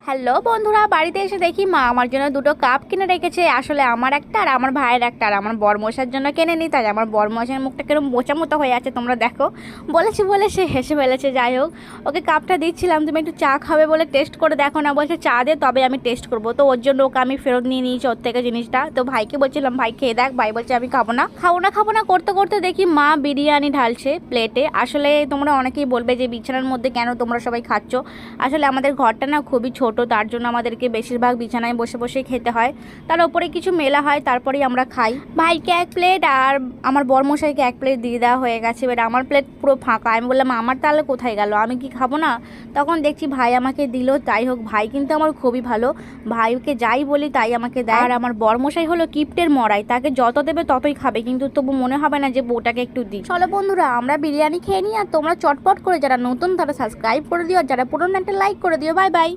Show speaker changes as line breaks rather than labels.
Hello বন্ধুরা, বাড়িতে এসে দেখি মা আমার জন্য দুটো কাপ কিনে রেখেছে। আসলে আমার একটা আর আমার ভাইয়ের একটা, আর আমার বরমশার জন্য কিনে নি। তাই আমার বরমশার মুখটা কিরম বোচা মতো হয়ে আছে, তোমরা দেখো। বলেছি বলে সে হেসে ফেলেছে। যাই হোক, ওকে কাপটা দিচ্ছিলাম, তুমি একটু চা খাবে বলে টেস্ট করে দেখো না। বলছে চা দে তবে আমি টেস্ট করবো। তো ওর জন্য ওকে আমি ফেরত নিয়ে নিয়েছি ওর থেকে জিনিসটা। তো ভাইকে বলছিলাম ভাই খেয়ে দেখ, ভাই বলছে আমি খাবো না করতে করতে দেখি মা বিরিয়ানি ঢালছে প্লেটে। আসলে তোমরা অনেকেই বলবে যে বিছানার মধ্যে কেন তোমরা সবাই খাচ্ছ। আসলে আমাদের ঘরটা না খুবই ছোট, তার জন্য আমাদেরকে বেশিরভাগ বিছানায় বসে বসে খেতে হয়। তার উপরে কিছু মেলা হয়, তারপরেই আমরা খাই। ভাইকে এক প্লেট আর আমার বরমশাইকে এক প্লেট দিয়ে দেওয়া হয়ে গেছে। এবার আমার প্লেট পুরো ফাঁকা। আমি বললাম আমার তাহলে কোথায় গেল, আমি কি খাবো না? তখন দেখছি ভাই আমাকে দিল। যাই হোক, ভাই কিন্তু আমার খুবই ভালো, ভাইকে যাই বলি তাই আমাকে দেয়। আর আমার বরমশাই হলো কিপ্টের মরাই, তাকে যত দেবে ততই খাবে, কিন্তু তবু মনে হবে না যে বউটাকে একটু দিই। চলো বন্ধুরা, আমরা বিরিয়ানি খেয়ে নিই। আর তোমরা চটপট করে যারা নতুন তারা সাবস্ক্রাইব করে দিও, আর যারা পুরনো একটা লাইক করে দিও। Bye bye.